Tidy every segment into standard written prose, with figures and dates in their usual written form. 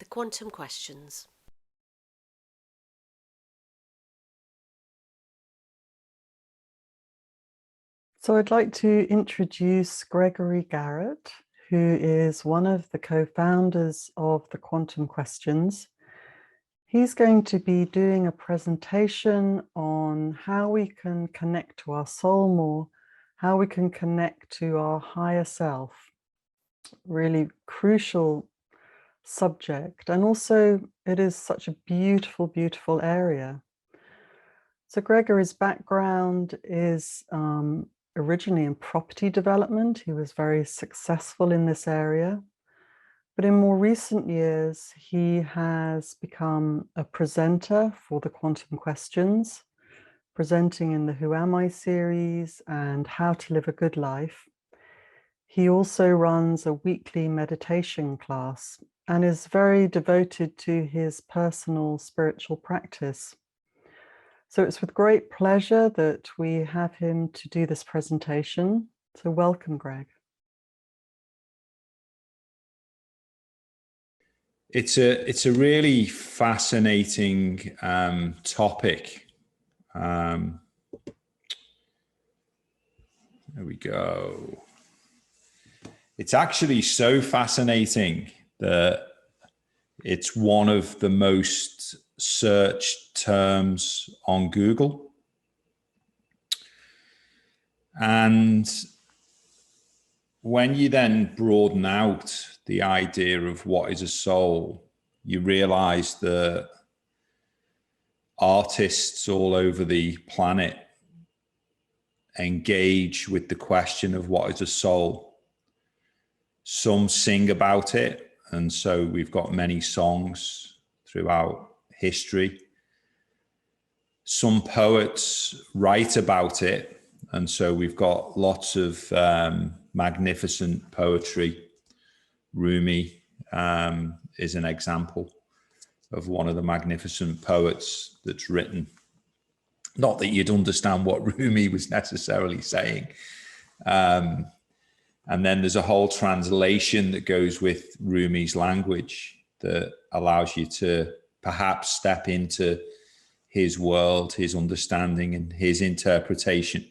The quantum questions. So I'd like to introduce Gregory Garrett, who is one of the co-founders of the Quantum Questions. He's going to be doing a presentation on how we can connect to our soul more, how we can connect to our higher self. Really crucial subject. And also it is such a beautiful, beautiful area. So Gregory's background is originally in property development. He was very successful in this area. But in more recent years, he has become a presenter for the Quantum Questions, presenting in the Who Am I series and How to Live a Good Life. He also runs a weekly meditation class and is very devoted to his personal spiritual practice. So it's with great pleasure that we have him to do this presentation. So welcome, Greg. It's a really fascinating topic. There we go. It's actually so fascinating that it's one of the most searched terms on Google. And when you then broaden out the idea of what is a soul, you realize that artists all over the planet engage with the question of what is a soul. Some sing about it, and so we've got many songs throughout history. Some poets write about it, and so we've got lots of magnificent poetry. Rumi is an example of one of the magnificent poets that's written. Not that you'd understand what Rumi was necessarily saying. And then there's a whole translation that goes with Rumi's language that allows you to perhaps step into his world, his understanding, and his interpretation.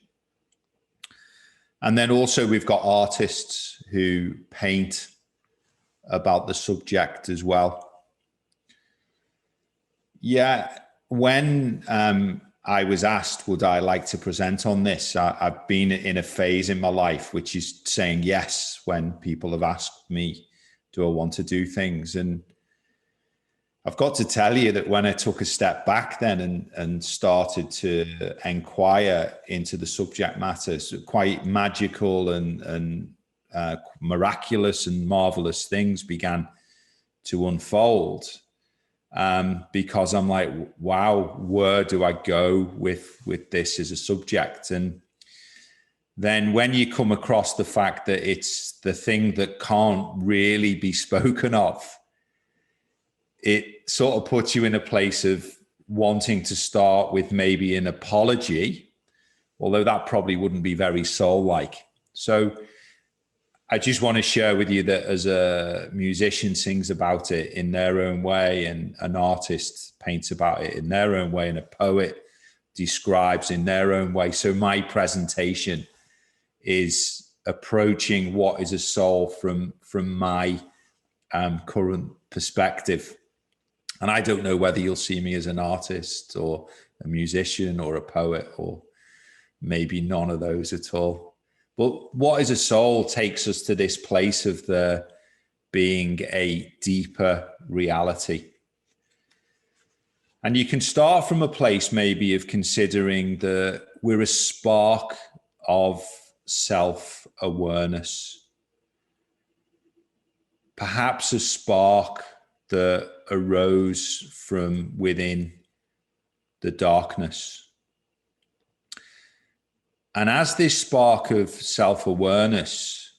And then also we've got artists who paint about the subject as well. Yeah, when I was asked, would I like to present on this? I've been in a phase in my life which is saying yes when people have asked me, do I want to do things? And I've got to tell you that when I took a step back then and started to inquire into the subject matter, so quite magical and miraculous and marvelous things began to unfold. Because I'm like, wow, where do I go with this as a subject? And then when you come across the fact that it's the thing that can't really be spoken of, it sort of puts you in a place of wanting to start with maybe an apology, although that probably wouldn't be very soul-like. So I just want to share with you that as a musician sings about it in their own way, and an artist paints about it in their own way, and a poet describes in their own way. So my presentation is approaching what is a soul from my current perspective. And I don't know whether you'll see me as an artist or a musician or a poet, or maybe none of those at all. But what is a soul takes us to this place of there being a deeper reality. And you can start from a place maybe of considering that we're a spark of self-awareness. Perhaps a spark that arose from within the darkness. And as this spark of self-awareness,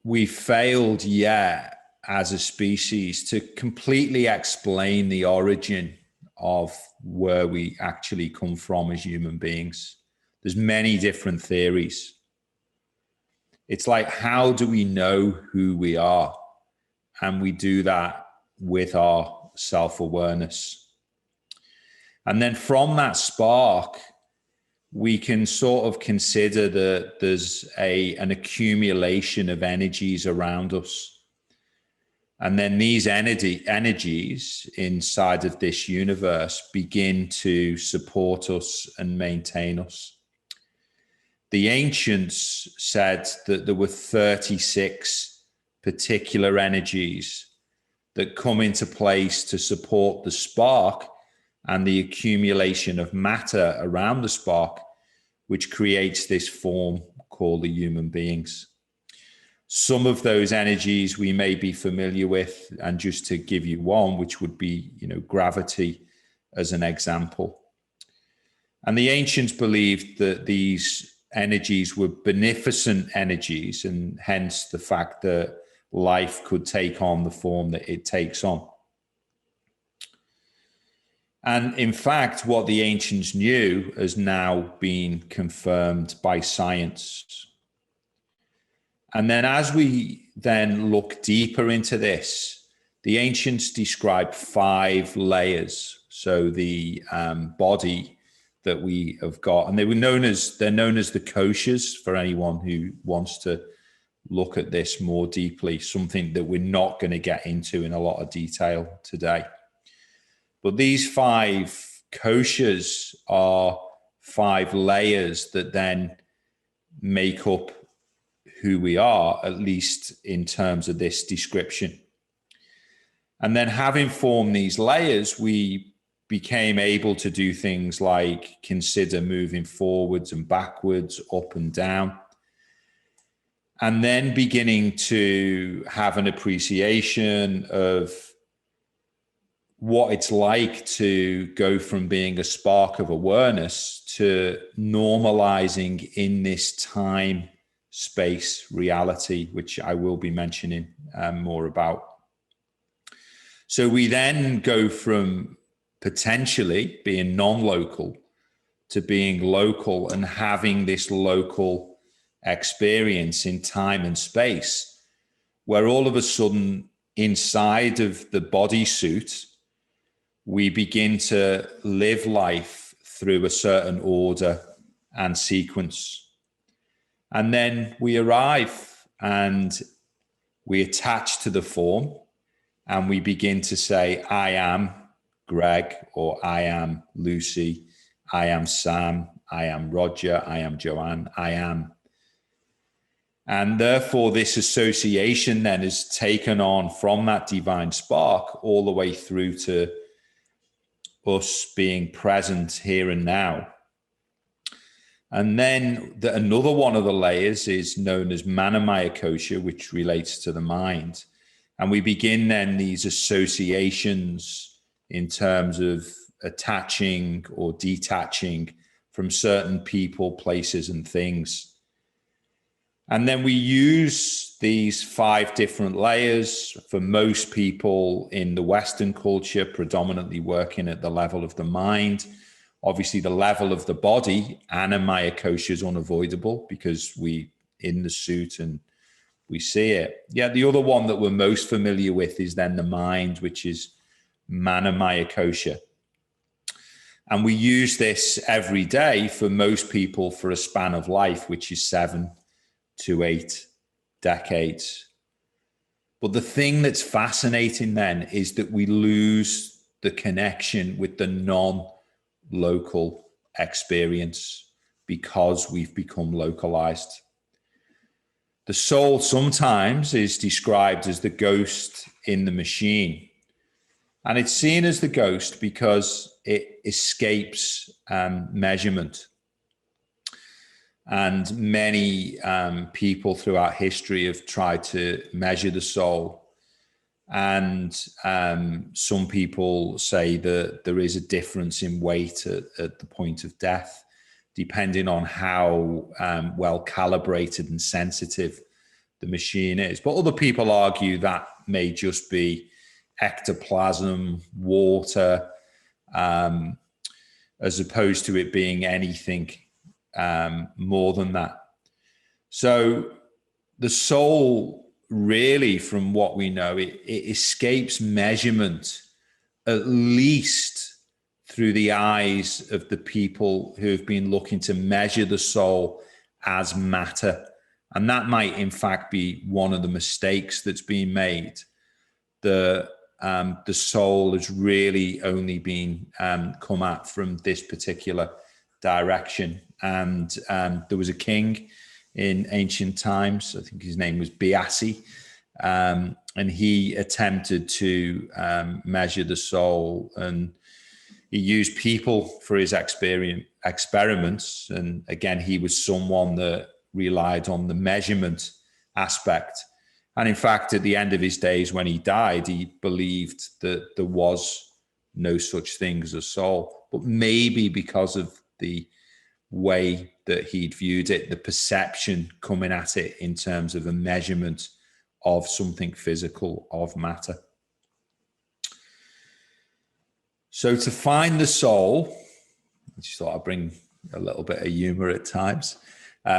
we failed yet as a species to completely explain the origin of where we actually come from as human beings. There's many different theories. It's like, how do we know who we are? And we do that with our self-awareness. And then from that spark, we can sort of consider that there's an accumulation of energies around us. And then these energies inside of this universe begin to support us and maintain us. The ancients said that there were 36 particular energies that come into place to support the spark and the accumulation of matter around the spark, which creates this form called the human beings. Some of those energies we may be familiar with, and just to give you one, which would be, gravity as an example. And the ancients believed that these energies were beneficent energies, and hence the fact that life could take on the form that it takes on. And in fact, what the ancients knew has now been confirmed by science. And then as we then look deeper into this, the ancients described 5 layers. So the body that we have got, and they're known as the koshas, for anyone who wants to look at this more deeply, something that we're not going to get into in a lot of detail today. But these 5 koshas are 5 layers that then make up who we are, at least in terms of this description. And then having formed these layers, we became able to do things like consider moving forwards and backwards, up and down, and then beginning to have an appreciation of what it's like to go from being a spark of awareness to normalizing in this time space reality, which I will be mentioning more about. So we then go from potentially being non-local to being local and having this local experience in time and space, where all of a sudden inside of the bodysuit, we begin to live life through a certain order and sequence. And then we arrive and we attach to the form and we begin to say, I am Greg, or I am Lucy, I am Sam, I am Roger, I am Joanne, I am. And therefore this association then is taken on from that divine spark all the way through to us being present here and now. And then another one of the layers is known as Manamaya Kosha, which relates to the mind. And we begin then these associations in terms of attaching or detaching from certain people, places, and things. And then we use these 5 different layers for most people in the Western culture, predominantly working at the level of the mind. Obviously, the level of the body, Anamaya Kosha, is unavoidable because we in the suit and we see it. Yeah, the other one that we're most familiar with is then the mind, which is Manamaya Kosha. And we use this every day for most people for a span of life, which is 7 to 8 decades. But the thing that's fascinating then is that we lose the connection with the non-local experience because we've become localized. The soul sometimes is described as the ghost in the machine. And it's seen as the ghost because it escapes measurement. And many people throughout history have tried to measure the soul. And some people say that there is a difference in weight at the point of death, depending on how well calibrated and sensitive the machine is. But other people argue that may just be ectoplasm, water, as opposed to it being anything more than that. So the soul really, from what we know, it escapes measurement, at least through the eyes of the people who have been looking to measure the soul as matter. And that might, in fact, be one of the mistakes that's being made. The soul has really only been come at from this particular direction. And there was a king in ancient times, I think his name was Biasi, and he attempted to measure the soul, and he used people for his experiments. And again, he was someone that relied on the measurement aspect. And in fact, at the end of his days, when he died, he believed that there was no such thing as a soul. But maybe because of the way that he'd viewed it, the perception coming at it in terms of a measurement of something physical, of matter. So to find the soul, I just thought I'd bring a little bit of humor at times,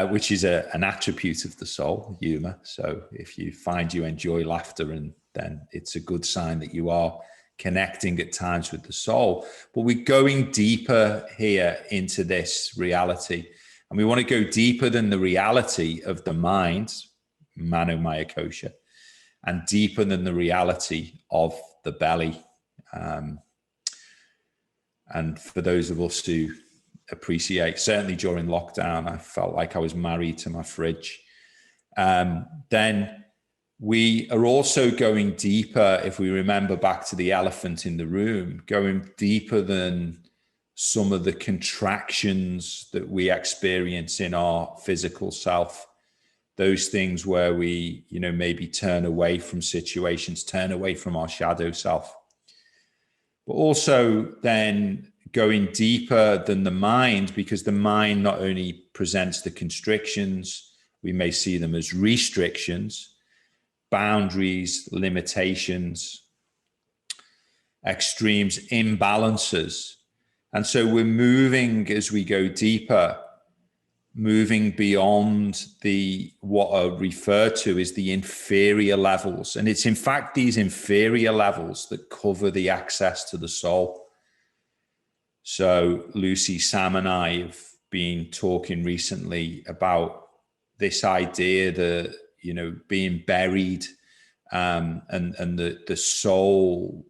which is an attribute of the soul, humor. So if you find you enjoy laughter, and then it's a good sign that you are connecting at times with the soul. But we're going deeper here into this reality. And we want to go deeper than the reality of the mind, Mano Kosha, and deeper than the reality of the belly. And for those of us who appreciate, certainly during lockdown, I felt like I was married to my fridge. Then we are also going deeper, if we remember back to the elephant in the room, going deeper than some of the contractions that we experience in our physical self. Those things where we, maybe turn away from situations, turn away from our shadow self. But also then going deeper than the mind, because the mind not only presents the constrictions, we may see them as restrictions, boundaries, limitations, extremes, imbalances. And so we're moving, as we go deeper, moving beyond what are referred to as the inferior levels. And it's in fact these inferior levels that cover the access to the soul. So Lucy, Sam, and I have been talking recently about this idea that, being buried, and the soul,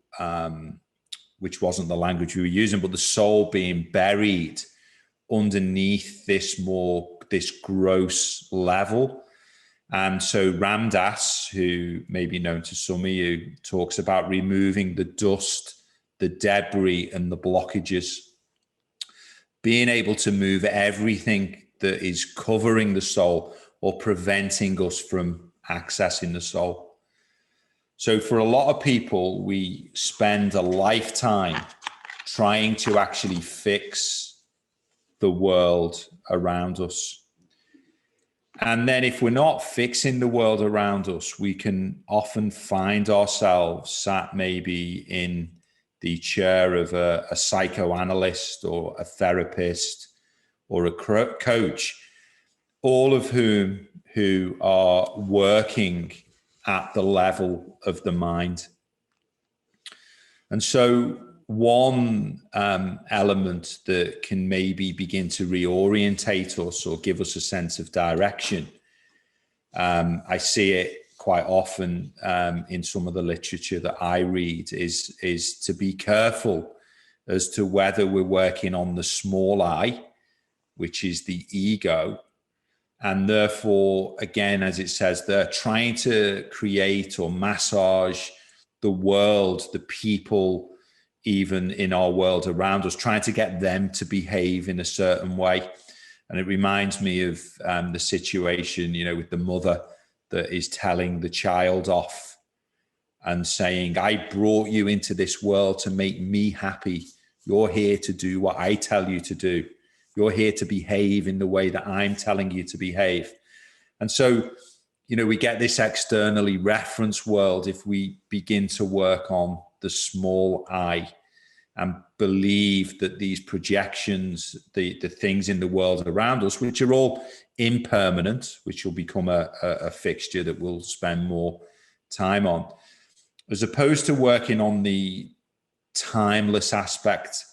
which wasn't the language we were using, but the soul being buried underneath this gross level. And so Ram Dass, who may be known to some of you, talks about removing the dust, the debris, and the blockages, being able to move everything that is covering the soul or preventing us from accessing the soul. So for a lot of people, we spend a lifetime trying to actually fix the world around us. And then if we're not fixing the world around us, we can often find ourselves sat maybe in the chair of a psychoanalyst or a therapist or a coach, all of whom who are working at the level of the mind. And so one element that can maybe begin to reorientate us or give us a sense of direction, I see it quite often in some of the literature that I read, is to be careful as to whether we're working on the small I, which is the ego. And therefore, again, as it says, they're trying to create or massage the world, the people, even in our world around us, trying to get them to behave in a certain way. And it reminds me of the situation, with the mother that is telling the child off and saying, I brought you into this world to make me happy. You're here to do what I tell you to do. You're here to behave in the way that I'm telling you to behave. And so, we get this externally referenced world if we begin to work on the small I. and believe that these projections, the things in the world around us, which are all impermanent, which will become a fixture that we'll spend more time on, as opposed to working on the timeless aspect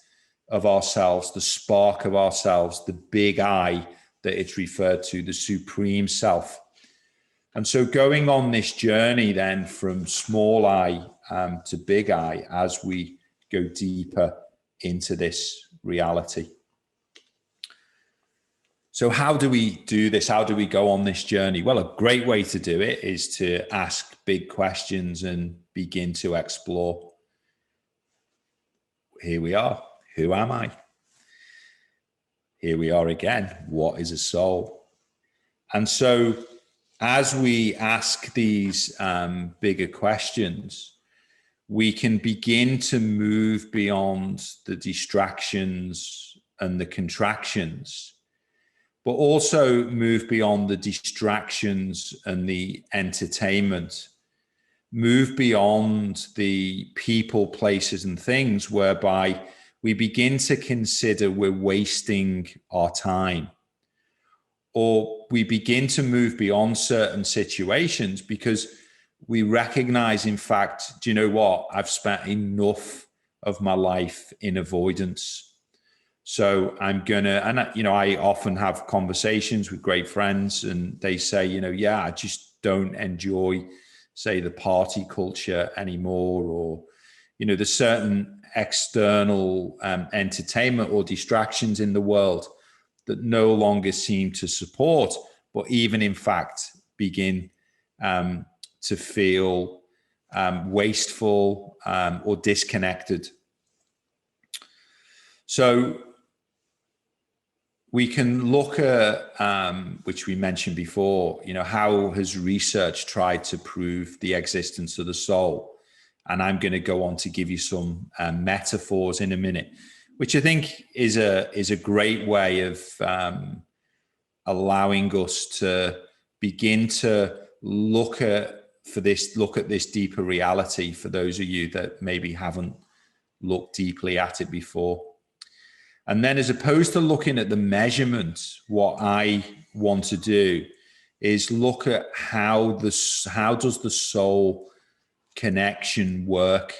of ourselves, the spark of ourselves, the big I that it's referred to, the supreme self. And so going on this journey then from small I to big I, as we go deeper into this reality. So how do we do this? How do we go on this journey? Well, a great way to do it is to ask big questions and begin to explore. Here we are. Who am I? Here we are again. What is a soul? And so as we ask these bigger questions, we can begin to move beyond the distractions and the contractions, but also move beyond the distractions and the entertainment, move beyond the people, places, and things whereby we begin to consider we're wasting our time, or we begin to move beyond certain situations because we recognize, in fact, do you know what? I've spent enough of my life in avoidance. So I'm gonna, and I often have conversations with great friends and they say, yeah, I just don't enjoy, say, the party culture anymore, or, there's certain external entertainment or distractions in the world that no longer seem to support, but even in fact begin to feel wasteful or disconnected. So we can look at, which we mentioned before, how has research tried to prove the existence of the soul? And I'm going to go on to give you some metaphors in a minute, which I think is a great way of allowing us to begin to look at this deeper reality for those of you that maybe haven't looked deeply at it before. And then, as opposed to looking at the measurements, what I want to do is look at how does the soul connection work.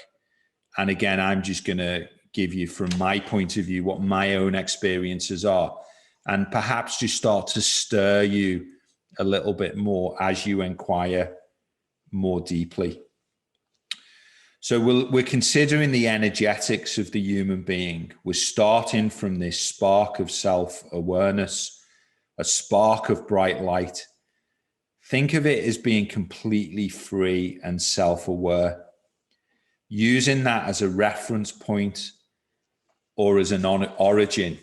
And again, I'm just going to give you, from my point of view, what my own experiences are, and perhaps just start to stir you a little bit more as you inquire more deeply. So we're considering the energetics of the human being. We're starting from this spark of self-awareness, a spark of bright light. Think of it as being completely free and self-aware, using that as a reference point or as an origin,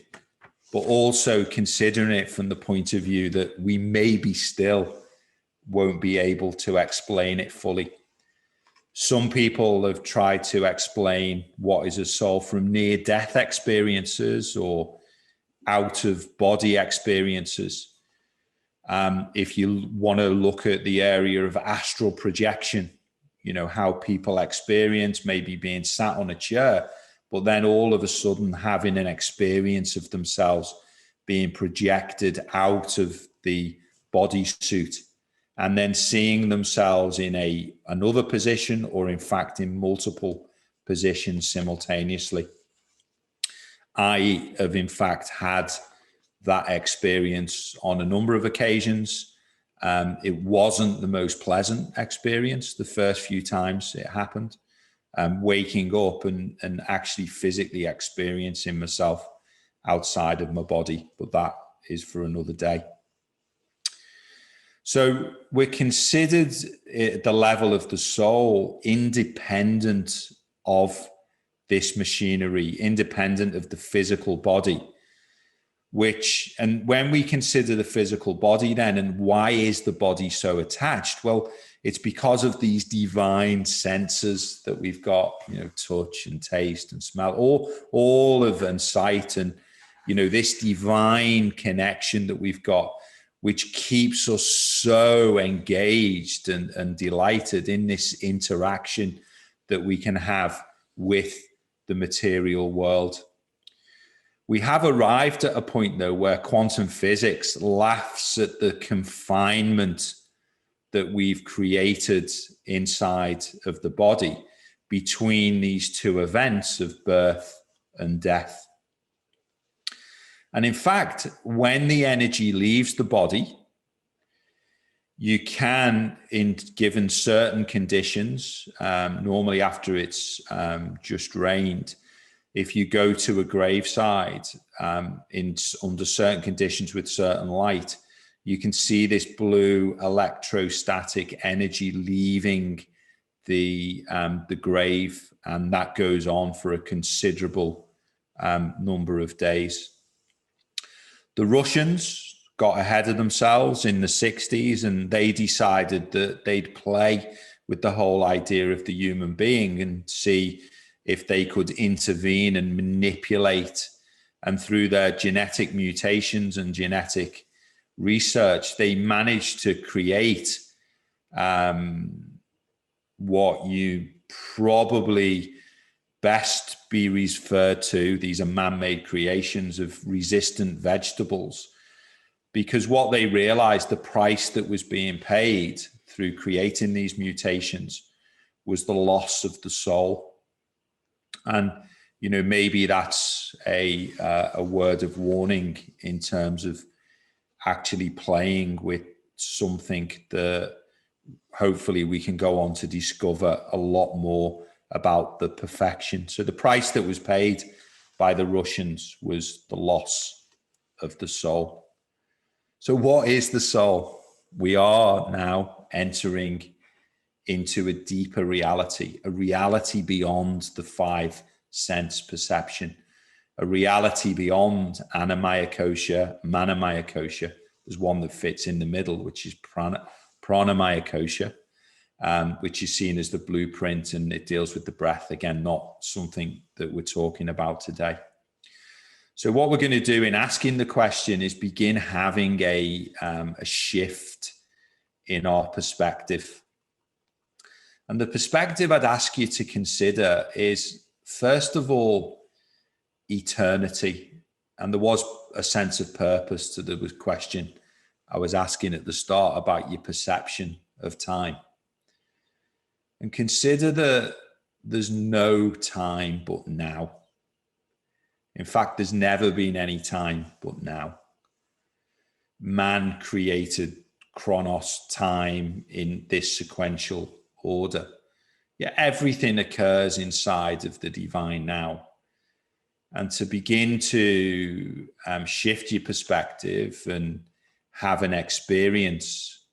but also considering it from the point of view that we maybe still won't be able to explain it fully. Some people have tried to explain what is a soul from near-death experiences or out-of-body experiences. If you want to look at the area of astral projection, how people experience maybe being sat on a chair, but then all of a sudden having an experience of themselves being projected out of the bodysuit, and then seeing themselves in another position, or in fact in multiple positions simultaneously. I have in fact had that experience on a number of occasions. It wasn't the most pleasant experience the first few times it happened, waking up and actually physically experiencing myself outside of my body, but that is for another day. So we're considered at the level of the soul independent of this machinery, independent of the physical body, and when we consider the physical body then, and why is the body so attached? Well, it's because of these divine senses that we've got, touch and taste and smell, all of and sight, and, this divine connection that we've got, which keeps us so engaged and delighted in this interaction that we can have with the material world. We have arrived at a point, though, where quantum physics laughs at the confinement that we've created inside of the body between these two events of birth and death. And in fact, when the energy leaves the body, you can, in given certain conditions, normally after it's just rained, if you go to a graveside under certain conditions with certain light, you can see this blue electrostatic energy leaving the grave, and that goes on for a considerable number of days. The Russians got ahead of themselves in the 60s, and they decided that they'd play with the whole idea of the human being and see if they could intervene and manipulate. And through their genetic mutations and genetic research, they managed to create what you probably best be referred to, these are man-made creations of resistant vegetables. Because what they realized, the price that was being paid through creating these mutations was the loss of the soul. And, you know, maybe that's a word of warning in terms of actually playing with something that hopefully we can go on to discover a lot more about the perfection. So the price that was paid by the Russians was the loss of the soul. So what is the soul? We are now entering into a deeper reality, a reality beyond the five sense perception, a reality beyond Annamaya Kosha, Manamaya Kosha. There's one that fits in the middle, which is Pranamaya Kosha, which is seen as the blueprint, and it deals with the breath. Again, not something that we're talking about today. So what we're going to do in asking the question is begin having a shift in our perspective. And the perspective I'd ask you to consider is, first of all, eternity. And there was a sense of purpose to the question I was asking at the start about your perception of time. And consider that there's no time but now. In fact, there's never been any time but now. Man created chronos, time, in this sequential order. Yeah, everything occurs inside of the divine now. And to begin to shift your perspective and have an experience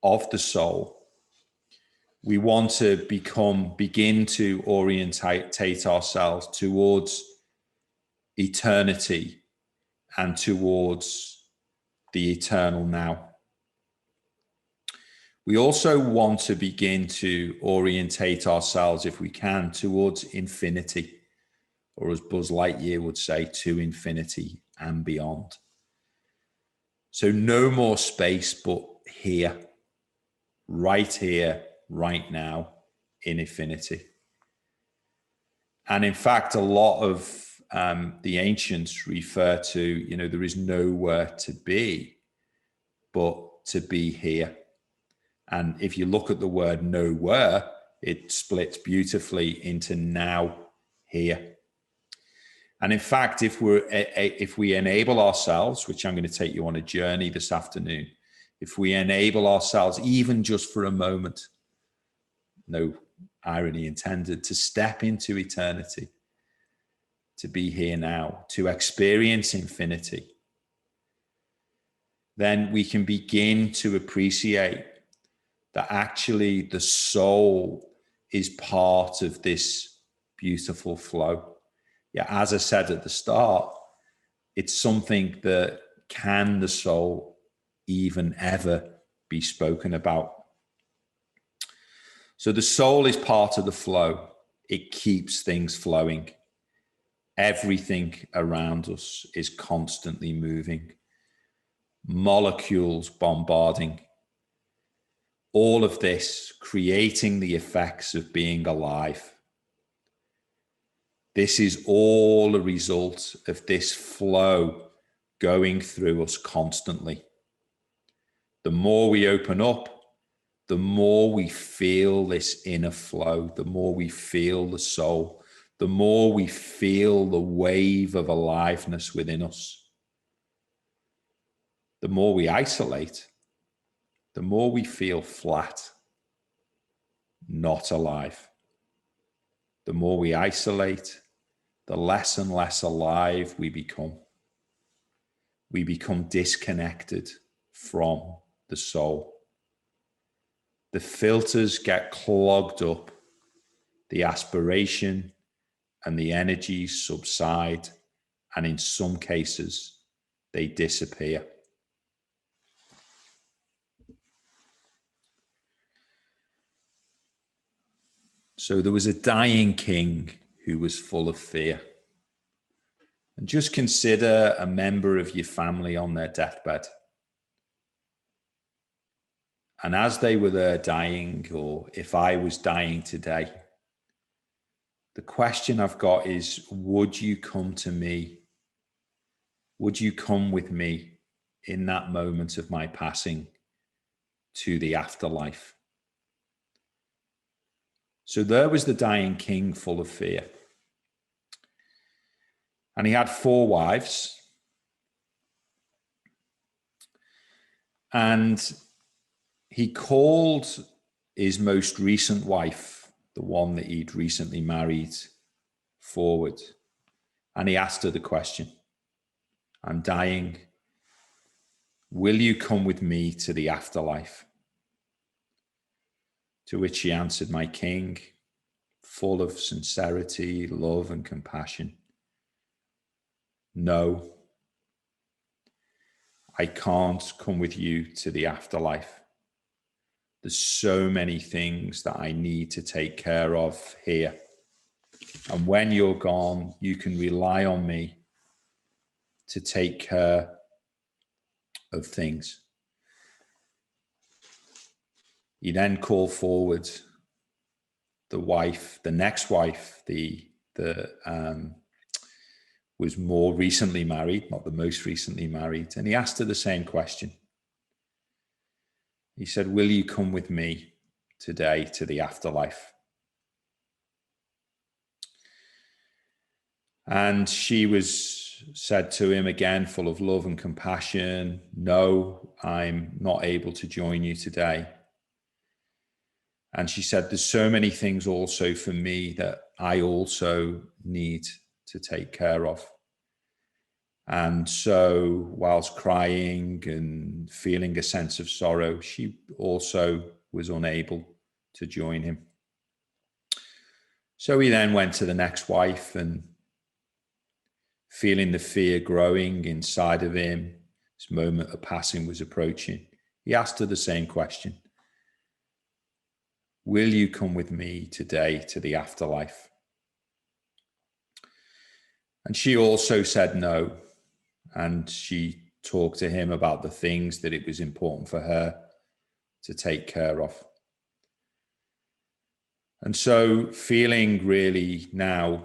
of the soul, we want to begin to orientate ourselves towards eternity and towards the eternal now. We also want to begin to orientate ourselves, if we can, towards infinity, or as Buzz Lightyear would say, to infinity and beyond. So no more space, but here, right now, in infinity. And in fact, a lot of the ancients refer to, you know, there is nowhere to be, but to be here. And if you look at the word nowhere, it splits beautifully into now, here. And in fact, if we enable ourselves, which I'm going to take you on a journey this afternoon, if we enable ourselves, even just for a moment, no irony intended, to step into eternity, to be here now, to experience infinity, then we can begin to appreciate that actually the soul is part of this beautiful flow. Yeah, as I said at the start, it's something that can the soul even ever be spoken about. So the soul is part of the flow. It keeps things flowing. Everything around us is constantly moving. Molecules bombarding. All of this creating the effects of being alive. This is all a result of this flow going through us constantly. The more we open up, the more we feel this inner flow, the more we feel the soul, the more we feel the wave of aliveness within us. The more we isolate, the more we feel flat, not alive. The more we isolate, the less and less alive we become. We become disconnected from the soul. The filters get clogged up, the aspiration and the energies subside, and in some cases, they disappear. So there was a dying king who was full of fear. And just consider a member of your family on their deathbed. And as they were there dying, or if I was dying today, the question I've got is, would you come to me? Would you come with me in that moment of my passing to the afterlife? So there was the dying king full of fear. And he had 4 wives. And he called his most recent wife, the one that he'd recently married, forward. And he asked her the question, I'm dying. Will you come with me to the afterlife? To which she answered, my king, full of sincerity, love, and compassion. No, I can't come with you to the afterlife. There's so many things that I need to take care of here. And when you're gone, you can rely on me to take care of things. He then called forward the wife, the next wife, was more recently married, not the most recently married. And he asked her the same question. He said, will you come with me today to the afterlife? And she said to him again, full of love and compassion, no, I'm not able to join you today. And she said, there's so many things also for me that I also need to take care of. And so whilst crying and feeling a sense of sorrow, she also was unable to join him. So he then went to the next wife, and feeling the fear growing inside of him, this moment of passing was approaching, he asked her the same question. Will you come with me today to the afterlife? And she also said no. And she talked to him about the things that it was important for her to take care of. And so feeling really now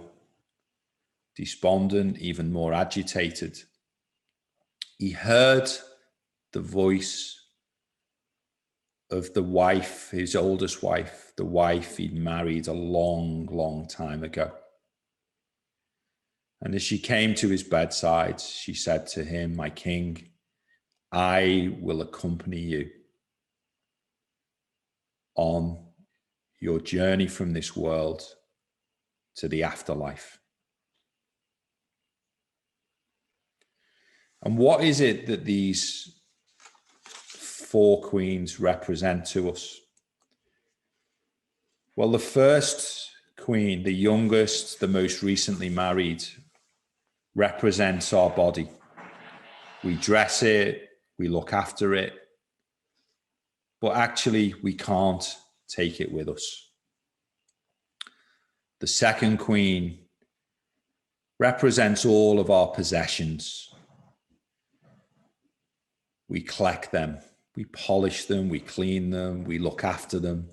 despondent, even more agitated, he heard the voice of the wife, his oldest wife, the wife he'd married a long, long time ago. And as she came to his bedside, she said to him, my king, I will accompany you on your journey from this world to the afterlife. And what is it that these 4 queens represent to us? Well, the first queen, the youngest, the most recently married, represents our body. We dress it, we look after it, but actually we can't take it with us. The second queen represents all of our possessions. We collect them, we polish them, we clean them, we look after them,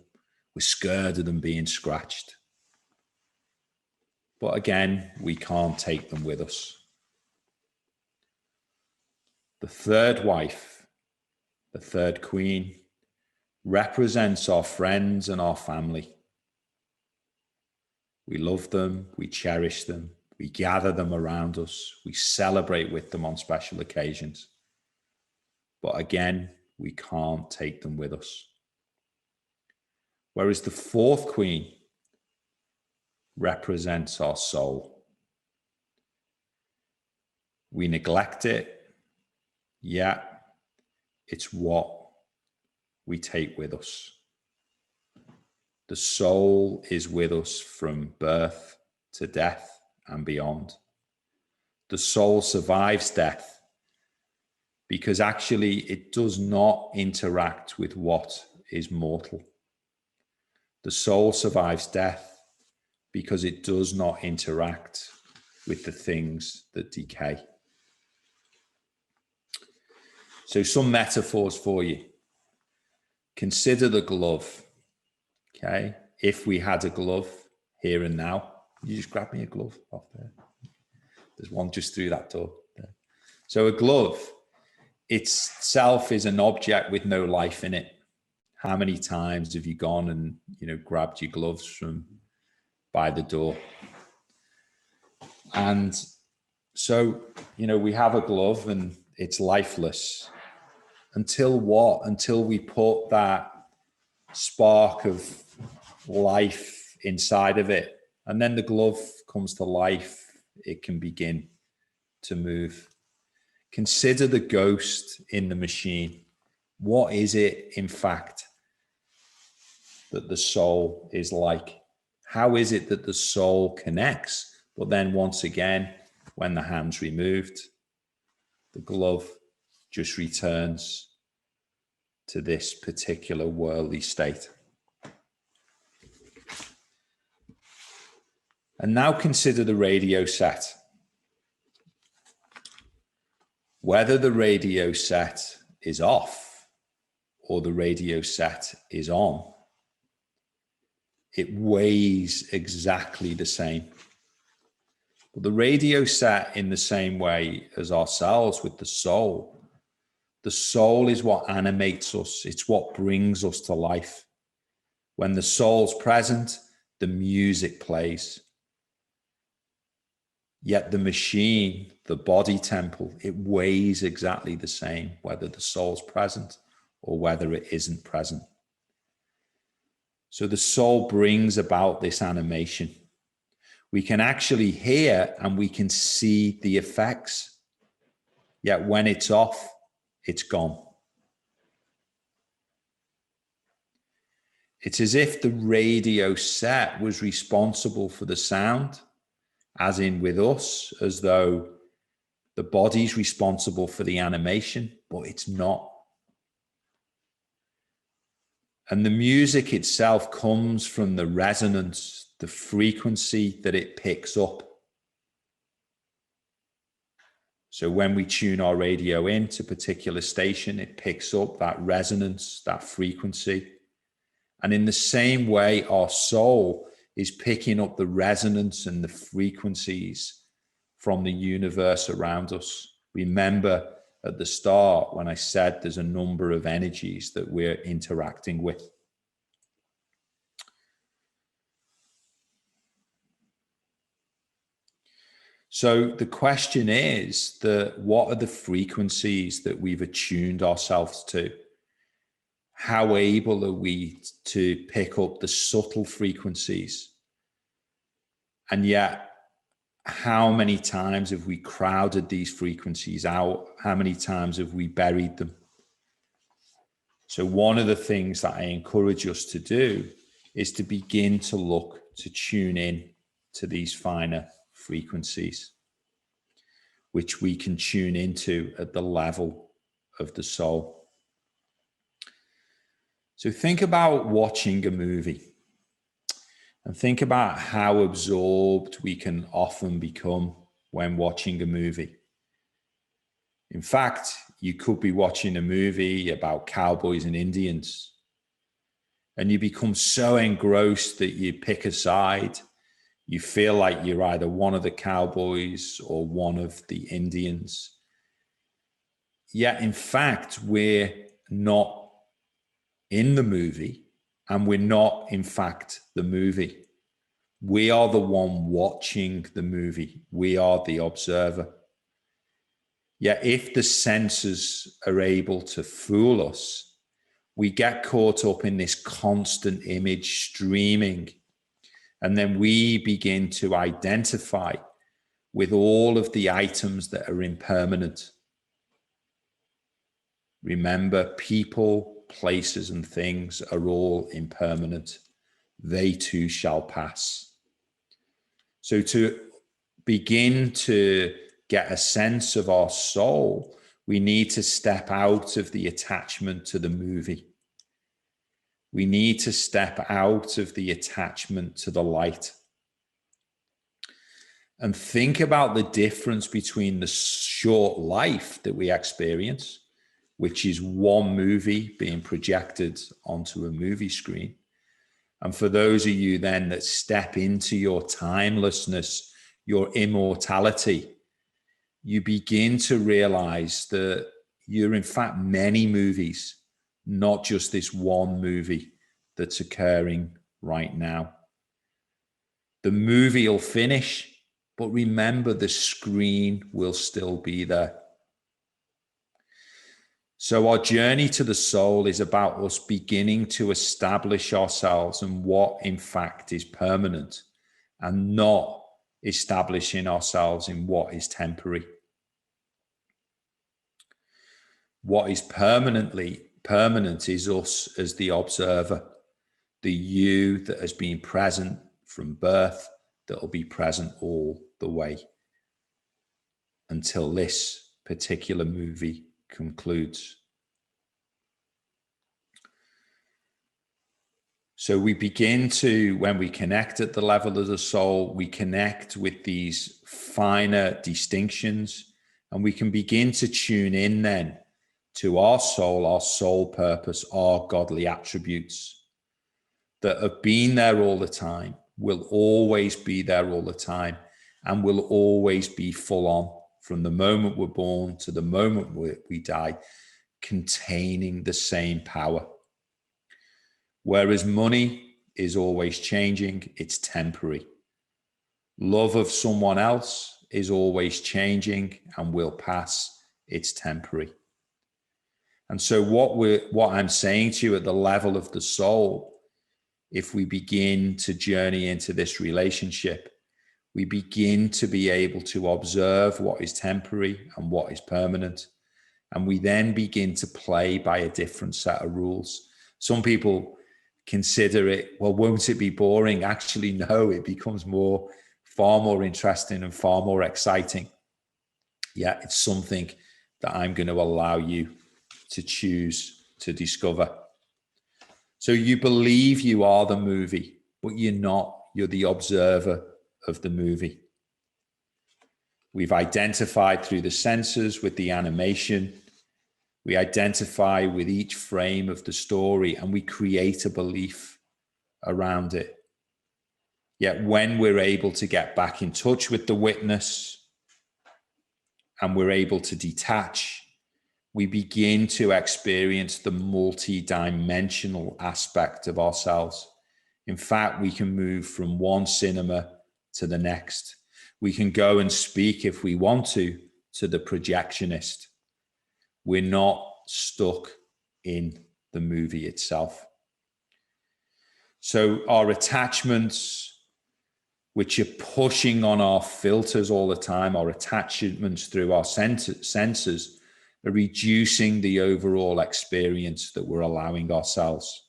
we're scared of them being scratched. But again, we can't take them with us. The third wife, the third queen, represents our friends and our family. We love them, we cherish them, we gather them around us, we celebrate with them on special occasions. But again, we can't take them with us. Whereas the fourth queen represents our soul. We neglect it, yet it's what we take with us. The soul is with us from birth to death and beyond. The soul survives death because actually it does not interact with what is mortal. The soul survives death because it does not interact with the things that decay. So some metaphors for you. Consider the glove. Okay, if we had a glove here and now, you just grab me a glove off there. There's one just through that door there. So a glove itself is an object with no life in it. How many times have you gone and grabbed your gloves from by the door? And so we have a glove and it's lifeless. Until what? Until we put that spark of life inside of it, and then the glove comes to life. It can begin to move. Consider the ghost in the machine. What is it, in fact, that the soul is like? How is it that the soul connects? But then once again, when the hand's removed, the glove just returns to this particular worldly state. And now consider the radio set. Whether the radio set is off or the radio set is on, it weighs exactly the same. But the radio set in the same way as ourselves with the soul is what animates us. It's what brings us to life. When the soul's present, the music plays. Yet the machine, the body temple, it weighs exactly the same, whether the soul's present or whether it isn't present. So the soul brings about this animation. We can actually hear and we can see the effects. Yet when it's off, it's gone. It's as if the radio set was responsible for the sound, as in with us, as though the body's responsible for the animation, but it's not. And the music itself comes from the resonance, the frequency that it picks up. So when we tune our radio into a particular station, it picks up that resonance, that frequency. And in the same way, our soul is picking up the resonance and the frequencies from the universe around us. Remember at the start when I said there's a number of energies that we're interacting with. So the question is what are the frequencies that we've attuned ourselves to? How able are we to pick up the subtle frequencies? And yet, how many times have we crowded these frequencies out? How many times have we buried them? So one of the things that I encourage us to do is to begin to look to tune in to these finer frequencies, which we can tune into at the level of the soul. So think about watching a movie and think about how absorbed we can often become when watching a movie. In fact, you could be watching a movie about cowboys and Indians, and you become so engrossed that you pick a side. You feel like you're either one of the cowboys or one of the Indians. Yet, in fact, we're not in the movie, and we're not, in fact, the movie. We are the one watching the movie. We are the observer. Yet, if the senses are able to fool us, we get caught up in this constant image streaming. And then we begin to identify with all of the items that are impermanent. Remember, people, places, and things are all impermanent. They too shall pass. So to begin to get a sense of our soul, we need to step out of the attachment to the movie. We need to step out of the attachment to the light. And think about the difference between the short life that we experience, which is one movie being projected onto a movie screen. And for those of you then that step into your timelessness, your immortality, you begin to realize that you're in fact many movies, not just this one movie that's occurring right now. The movie will finish, but remember, the screen will still be there. So our journey to the soul is about us beginning to establish ourselves in what in fact is permanent, and not establishing ourselves in what is temporary. What is permanent is us as the observer, the you that has been present from birth, that will be present all the way until this particular movie concludes. So we begin to, when we connect at the level of the soul, we connect with these finer distinctions, and we can begin to tune in then to our soul purpose, our godly attributes that have been there all the time, will always be there all the time, and will always be full on from the moment we're born to the moment we die, containing the same power. Whereas money is always changing, it's temporary. Love of someone else is always changing and will pass, it's temporary. And so what I'm saying to you at the level of the soul, if we begin to journey into this relationship, we begin to be able to observe what is temporary and what is permanent. And we then begin to play by a different set of rules. Some people consider it, well, won't it be boring? Actually, no, it becomes far more interesting and far more exciting. Yeah, it's something that I'm going to allow you to choose to discover. So you believe you are the movie, but you're not. You're the observer of the movie. We've identified through the senses with the animation. We identify with each frame of the story, and we create a belief around it. Yet when we're able to get back in touch with the witness and we're able to detach, we begin to experience the multi-dimensional aspect of ourselves. In fact, we can move from one cinema to the next. We can go and speak, if we want to the projectionist. We're not stuck in the movie itself. So our attachments, which are pushing on our filters all the time, our attachments through our senses, are reducing the overall experience that we're allowing ourselves.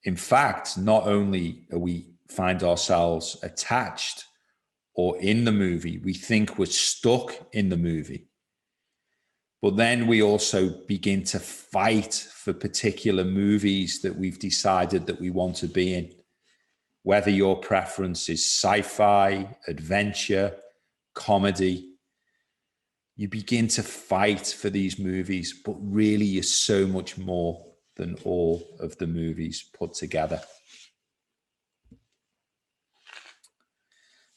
In fact, not only are we find ourselves attached or in the movie, we think we're stuck in the movie. But then we also begin to fight for particular movies that we've decided that we want to be in. Whether your preference is sci-fi, adventure, comedy, you begin to fight for these movies, but really you're so much more than all of the movies put together.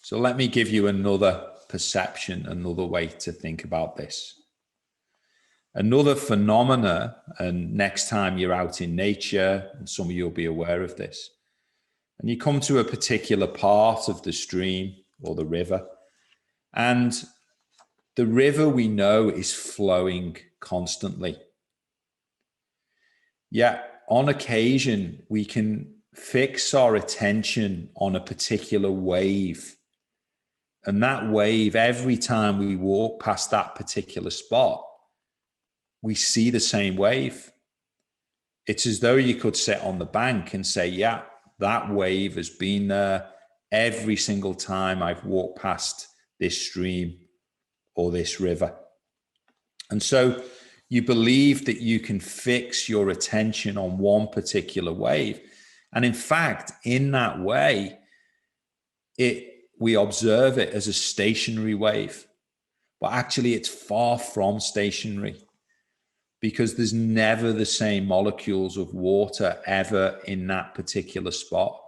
So let me give you another perception, another way to think about this. Another phenomena, and next time you're out in nature, and some of you will be aware of this, and you come to a particular part of the stream or the river, and the river we know is flowing constantly. Yet on occasion, we can fix our attention on a particular wave. And that wave, every time we walk past that particular spot, we see the same wave. It's as though you could sit on the bank and say, yeah, that wave has been there every single time I've walked past this stream or this river. And so you believe that you can fix your attention on one particular wave. And in fact, in that way, we observe it as a stationary wave. But actually, it's far from stationary, because there's never the same molecules of water ever in that particular spot.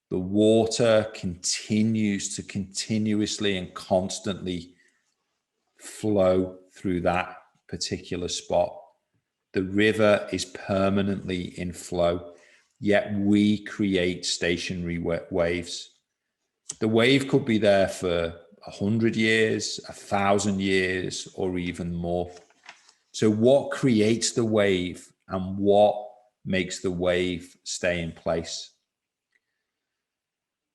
The water continues to continuously and constantly flow through that particular spot. The river is permanently in flow, yet we create stationary waves. The wave could be there for 100 years, 1,000 years, or even more. So what creates the wave and what makes the wave stay in place?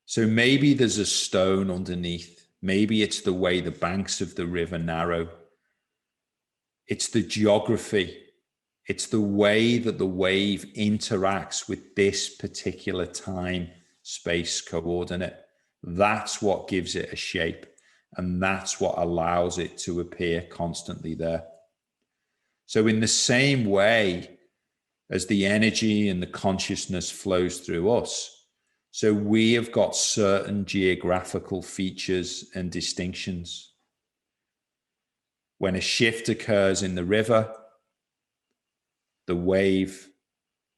So maybe there's a stone underneath. Maybe it's the way the banks of the river narrow. It's the geography. It's the way that the wave interacts with this particular time, space coordinate. That's what gives it a shape. And that's what allows it to appear constantly there. So in the same way as the energy and the consciousness flows through us, so we have got certain geographical features and distinctions. When a shift occurs in the river, the wave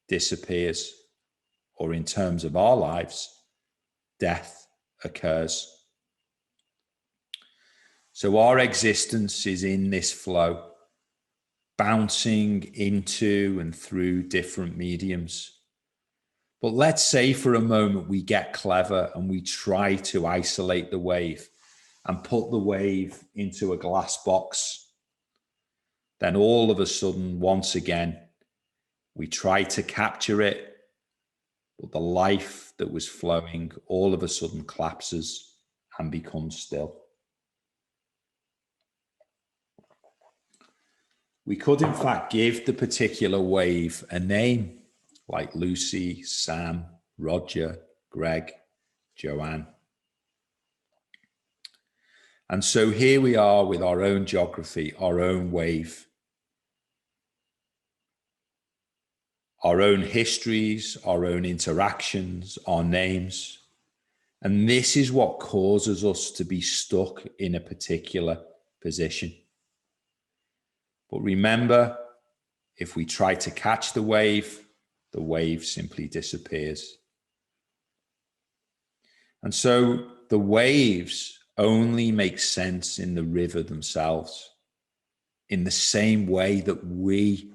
disappears, or in terms of our lives, death occurs. So our existence is in this flow, bouncing into and through different mediums. But let's say for a moment we get clever and we try to isolate the wave and put the wave into a glass box. Then all of a sudden, once again, we try to capture it, but the life that was flowing all of a sudden collapses and becomes still. We could, in fact, give the particular wave a name, like Lucy, Sam, Roger, Greg, Joanne. And so here we are with our own geography, our own wave, our own histories, our own interactions, our names. And this is what causes us to be stuck in a particular position. But remember, if we try to catch the wave simply disappears. And so the waves only make sense in the river themselves, in the same way that we,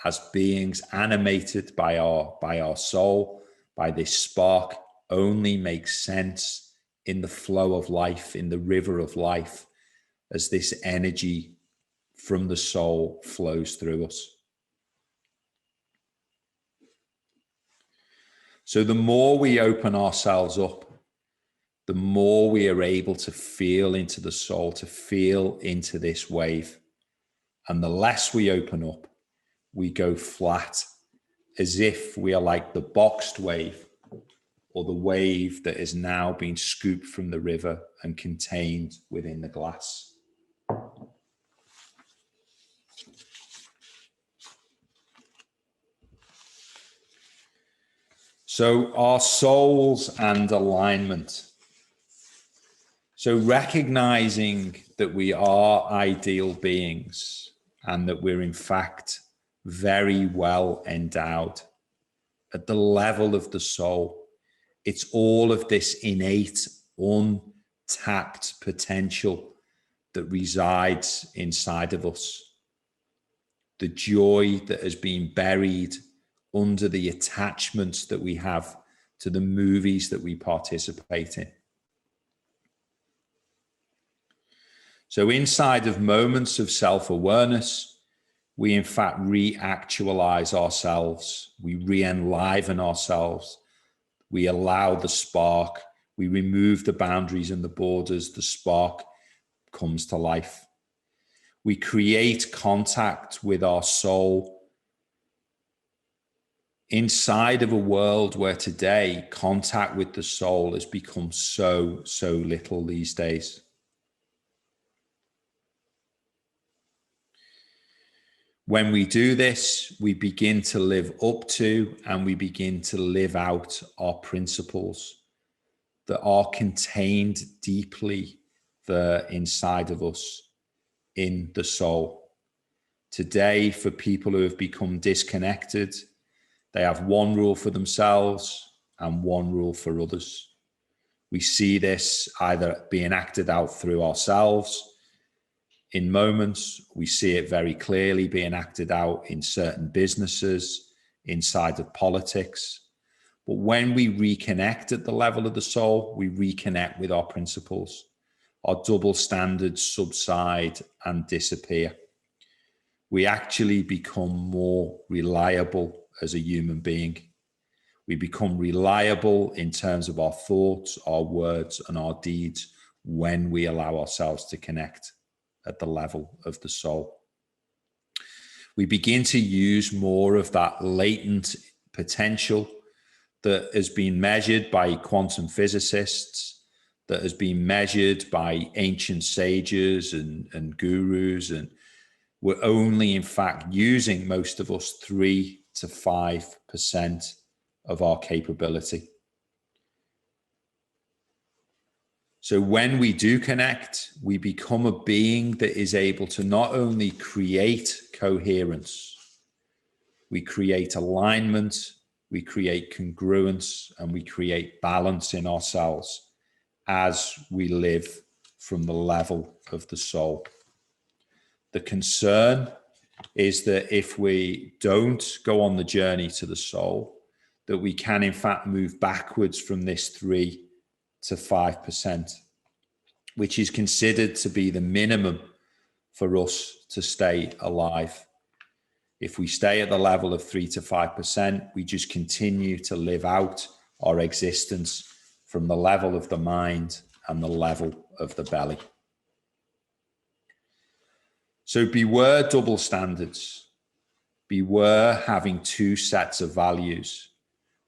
as beings animated by our soul, by this spark, only make sense in the flow of life, in the river of life, as this energy from the soul flows through us. So the more we open ourselves up, the more we are able to feel into the soul, to feel into this wave. And the less we open up, we go flat, as if we are like the boxed wave, or the wave that is now being scooped from the river and contained within the glass. So our souls and alignment. So recognizing that we are ideal beings and that we're in fact very well endowed at the level of the soul. It's all of this innate untapped potential that resides inside of us. The joy that has been buried under the attachments that we have to the movies that we participate in. So inside of moments of self-awareness, we in fact re-actualize ourselves. We re-enliven ourselves. We allow the spark. We remove the boundaries and the borders. The spark comes to life. We create contact with our soul inside of a world where today contact with the soul has become so little these days. When we do this, we begin to live up to and we begin to live out our principles that are contained deeply there inside of us in the soul. Today, for people who have become disconnected, they have one rule for themselves and one rule for others. We see this either being acted out through ourselves in moments. We see it very clearly being acted out in certain businesses, inside of politics. But when we reconnect at the level of the soul, we reconnect with our principles. Our double standards subside and disappear. We actually become more reliable as a human being. We become reliable in terms of our thoughts, our words, and our deeds when we allow ourselves to connect at the level of the soul. We begin to use more of that latent potential that has been measured by quantum physicists, that has been measured by ancient sages and gurus, and we're only in fact using, most of us, 3 to 5% of our capability. So when we do connect, we become a being that is able to not only create coherence, we create alignment, we create congruence, and we create balance in ourselves as we live from the level of the soul. The concern is that if we don't go on the journey to the soul, that we can in fact move backwards from this 3 to 5%, which is considered to be the minimum for us to stay alive. If we stay at the level of 3 to 5%, we just continue to live out our existence from the level of the mind and the level of the belly. So beware double standards. Beware having 2 sets of values,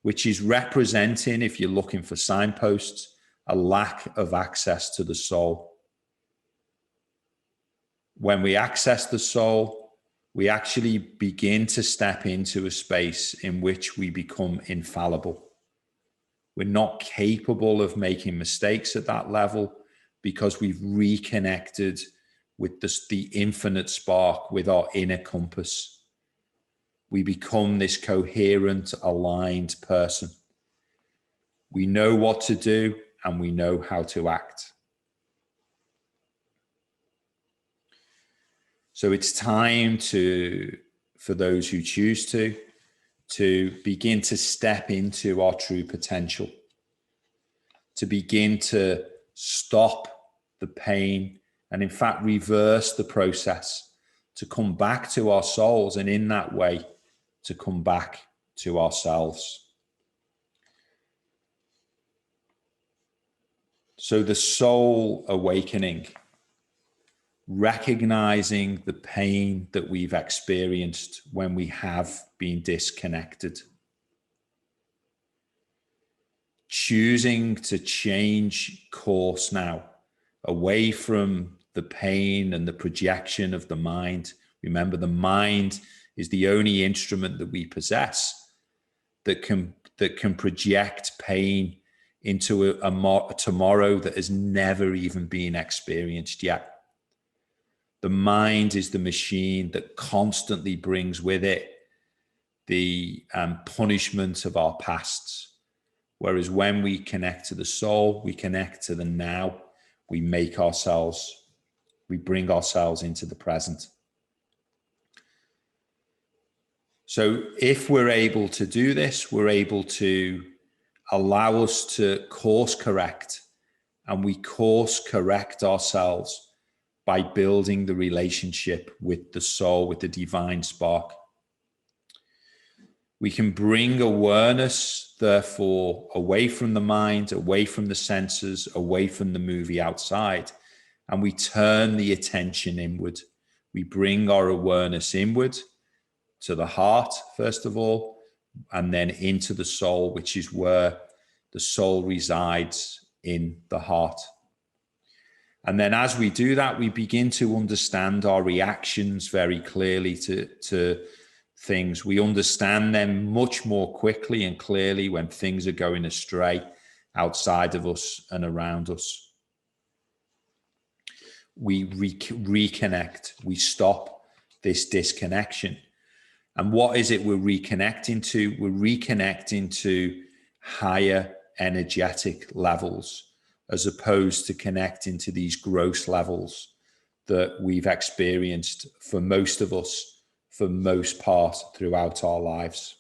which is representing, if you're looking for signposts, a lack of access to the soul. When we access the soul, we actually begin to step into a space in which we become infallible. We're not capable of making mistakes at that level because we've reconnected with the infinite spark, with our inner compass. We become this coherent, aligned person. We know what to do and we know how to act. So it's time for those who choose to begin to step into our true potential, to begin to stop the pain and in fact reverse the process, to come back to our souls, and in that way to come back to ourselves. So the soul awakening, recognizing the pain that we've experienced when we have been disconnected, choosing to change course now, away from the pain and the projection of the mind. Remember, the mind is the only instrument that we possess that can project pain into a tomorrow that has never even been experienced yet. The mind is the machine that constantly brings with it the punishment of our pasts, Whereas when we connect to the soul, we connect to the now, we bring ourselves into the present. So if we're able to do this, we're able to allow us to course correct, and we course correct ourselves by building the relationship with the soul, with the divine spark. We can bring awareness, therefore, away from the mind, away from the senses, away from the movie outside, and we turn the attention inward. We bring our awareness inward to the heart, first of all, and then into the soul, which is where the soul resides, in the heart. And then as we do that, we begin to understand our reactions very clearly to things. We understand them much more quickly and clearly when things are going astray outside of us and around us. We reconnect. We stop this disconnection. And what is it we're reconnecting to? We're reconnecting to higher energetic levels, as opposed to connecting to these gross levels that we've experienced for most of us, for most part throughout our lives.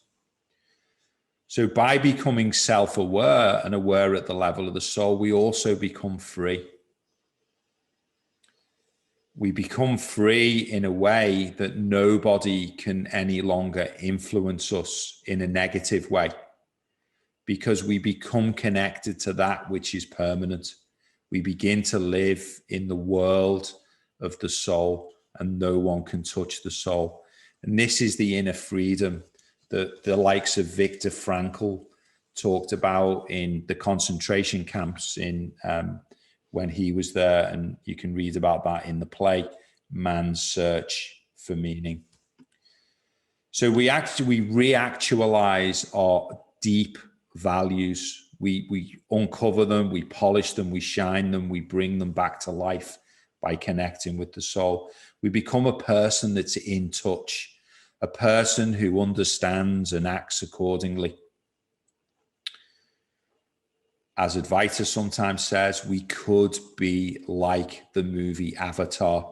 So by becoming self-aware and aware at the level of the soul, we also become free. We become free in a way that nobody can any longer influence us in a negative way, because we become connected to that which is permanent. We begin to live in the world of the soul, and no one can touch the soul. And this is the inner freedom that the likes of Viktor Frankl talked about in the concentration camps in when he was there, and you can read about that in the play, Man's Search for Meaning. So we reactualize our deep values. We uncover them, we polish them, we shine them, we bring them back to life by connecting with the soul. We become a person that's in touch, a person who understands and acts accordingly. As Advaita sometimes says, we could be like the movie Avatar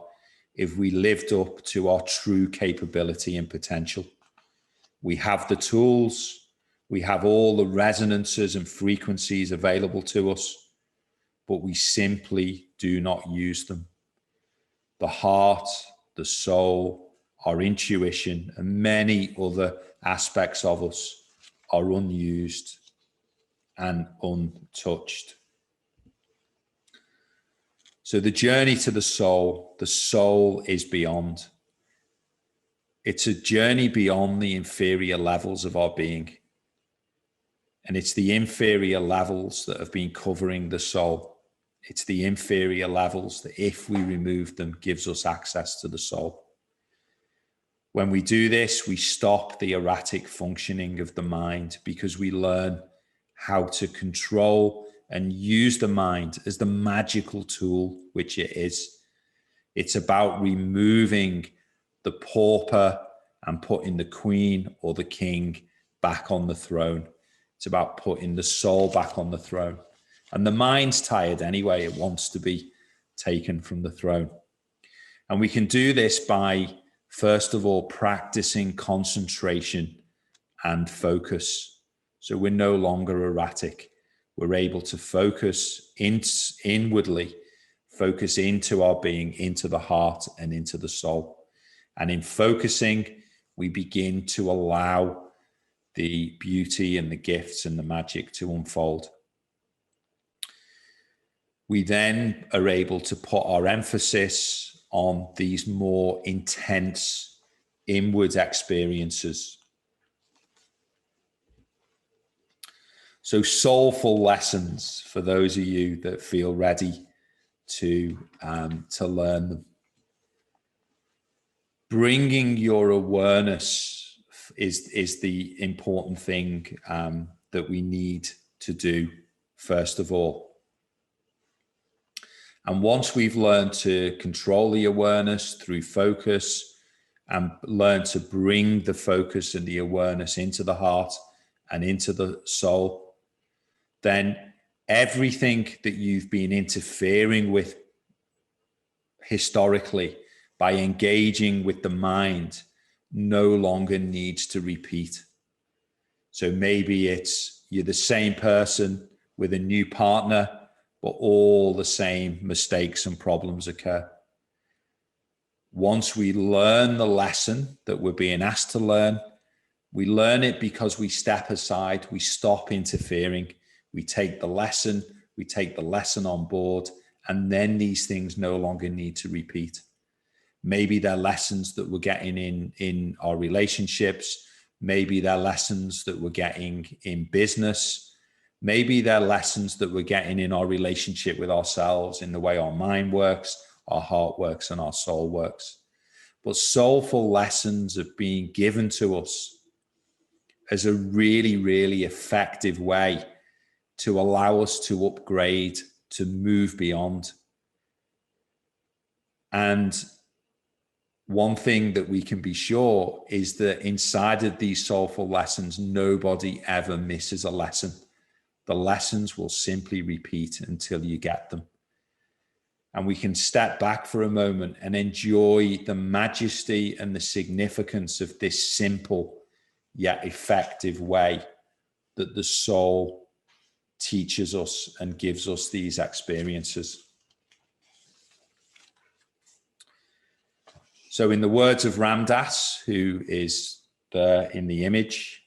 if we lived up to our true capability and potential. We have the tools, we have all the resonances and frequencies available to us, but we simply do not use them. The heart, the soul, our intuition, and many other aspects of us are unused and untouched. So the journey to the soul is beyond. It's a journey beyond the inferior levels of our being. And it's the inferior levels that have been covering the soul. It's the inferior levels that, if we remove them, gives us access to the soul. When we do this, we stop the erratic functioning of the mind, because we learn how to control and use the mind as the magical tool which it is. It's about removing the pauper and putting the queen or the king back on the throne. It's about putting the soul back on the throne. And the mind's tired anyway. It wants to be taken from the throne. And we can do this by, first of all, practicing concentration and focus. So we're no longer erratic. We're able to focus inwardly, focus into our being, into the heart and into the soul. And in focusing, we begin to allow the beauty and the gifts and the magic to unfold. We then are able to put our emphasis on these more intense inward experiences. So soulful lessons for those of you that feel ready to learn them. Bringing your awareness is the important thing that we need to do, first of all. And once we've learned to control the awareness through focus and learn to bring the focus and the awareness into the heart and into the soul, then everything that you've been interfering with historically by engaging with the mind no longer needs to repeat. So maybe it's you're the same person with a new partner, but all the same mistakes and problems occur. Once we learn the lesson that we're being asked to learn, we learn it because we step aside, we stop interfering, we take the lesson on board, and then these things no longer need to repeat. Maybe they're lessons that we're getting in our relationships. Maybe they're lessons that we're getting in business. Maybe they're lessons that we're getting in our relationship with ourselves, in the way our mind works, our heart works, and our soul works. But soulful lessons are being given to us as a really, really effective way to allow us to upgrade, to move beyond. And one thing that we can be sure is that inside of these soulful lessons, nobody ever misses a lesson. The lessons will simply repeat until you get them. And we can step back for a moment and enjoy the majesty and the significance of this simple yet effective way that the soul teaches us and gives us these experiences. So in the words of Ram Dass, who is there in the image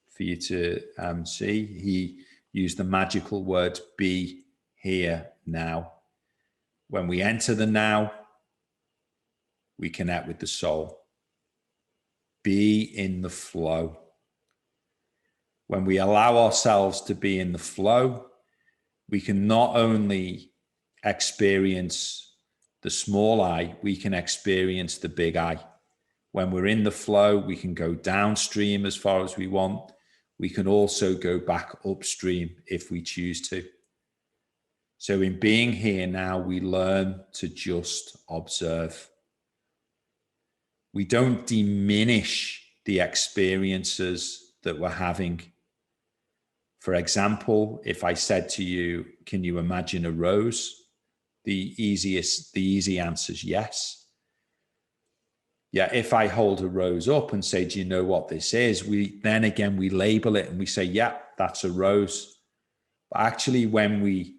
for you to see, he used the magical word, be here now. When we enter the now, we connect with the soul. Be in the flow. When we allow ourselves to be in the flow, we can not only experience the small I, we can experience the big I. When we're in the flow, we can go downstream as far as we want. We can also go back upstream if we choose to. So in being here now, we learn to just observe. We don't diminish the experiences that we're having. For example, if I said to you, can you imagine a rose? The easy answer is yes. Yeah, if I hold a rose up and say, do you know what this is? We label it and we say, yeah, that's a rose. But actually, when we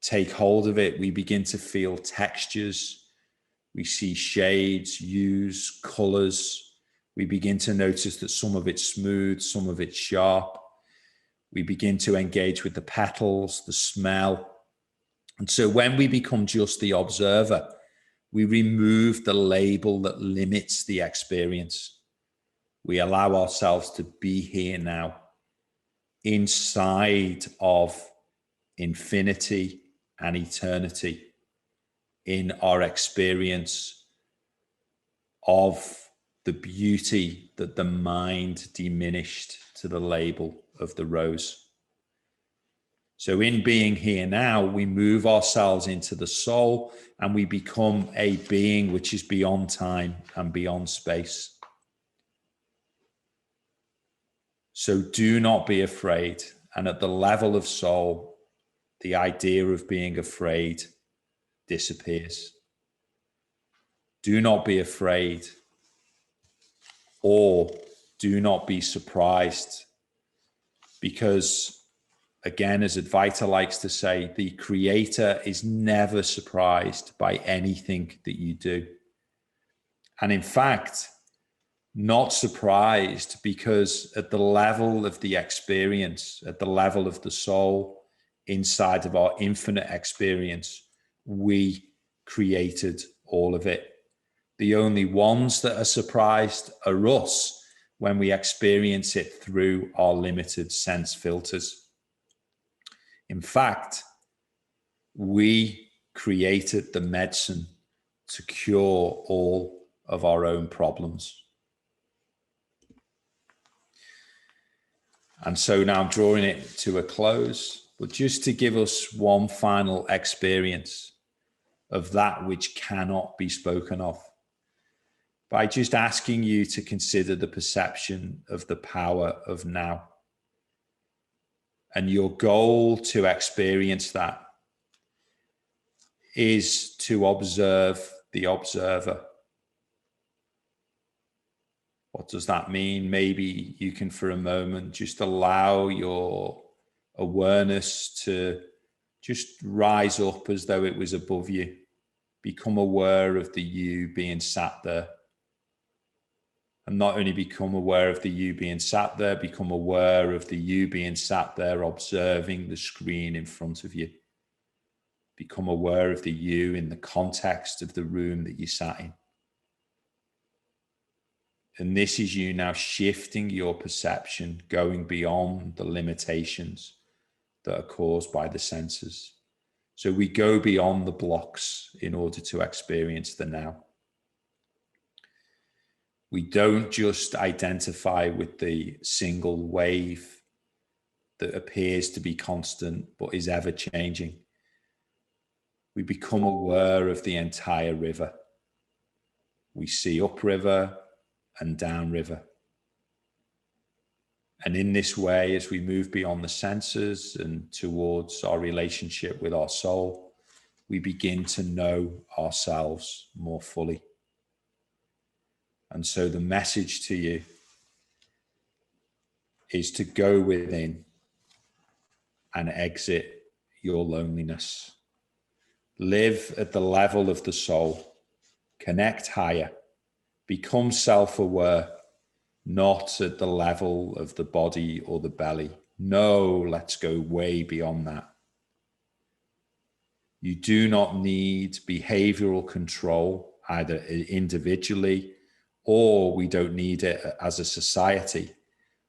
take hold of it, we begin to feel textures. We see shades, hues, colors. We begin to notice that some of it's smooth, some of it's sharp. We begin to engage with the petals, the smell. And so when we become just the observer, we remove the label that limits the experience. We allow ourselves to be here now, inside of infinity and eternity, in our experience of the beauty that the mind diminished to the label of the rose. So in being here now, we move ourselves into the soul and we become a being which is beyond time and beyond space. So do not be afraid. And at the level of soul, the idea of being afraid disappears. Do not be afraid, or do not be surprised, because again, as Advaita likes to say, the creator is never surprised by anything that you do. And in fact, not surprised, because at the level of the experience, at the level of the soul, inside of our infinite experience, we created all of it. The only ones that are surprised are us when we experience it through our limited sense filters. In fact, we created the medicine to cure all of our own problems. And so now I'm drawing it to a close, but just to give us one final experience of that which cannot be spoken of, by just asking you to consider the perception of the power of now. And your goal to experience that is to observe the observer. What does that mean? Maybe you can, for a moment, just allow your awareness to just rise up as though it was above you. Become aware of the you being sat there. And not only become aware of the you being sat there, become aware of the you being sat there observing the screen in front of you. Become aware of the you in the context of the room that you sat in. And this is you now shifting your perception, going beyond the limitations that are caused by the senses. So we go beyond the blocks in order to experience the now. We don't just identify with the single wave that appears to be constant but is ever changing. We become aware of the entire river. We see upriver and downriver. And in this way, as we move beyond the senses and towards our relationship with our soul, we begin to know ourselves more fully. And so the message to you is to go within and exit your loneliness. Live at the level of the soul. Connect higher. Become self-aware, not at the level of the body or the belly. No, let's go way beyond that. You do not need behavioral control, either individually or we don't need it as a society,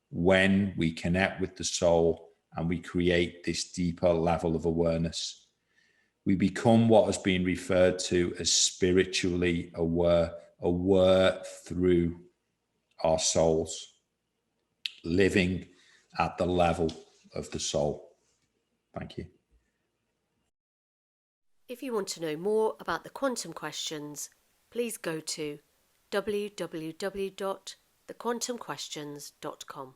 when we connect with the soul and we create this deeper level of awareness. We become what has been referred to as spiritually aware, aware through our souls, living at the level of the soul. Thank you. If you want to know more about the quantum questions, please go to www.thequantumquestions.com.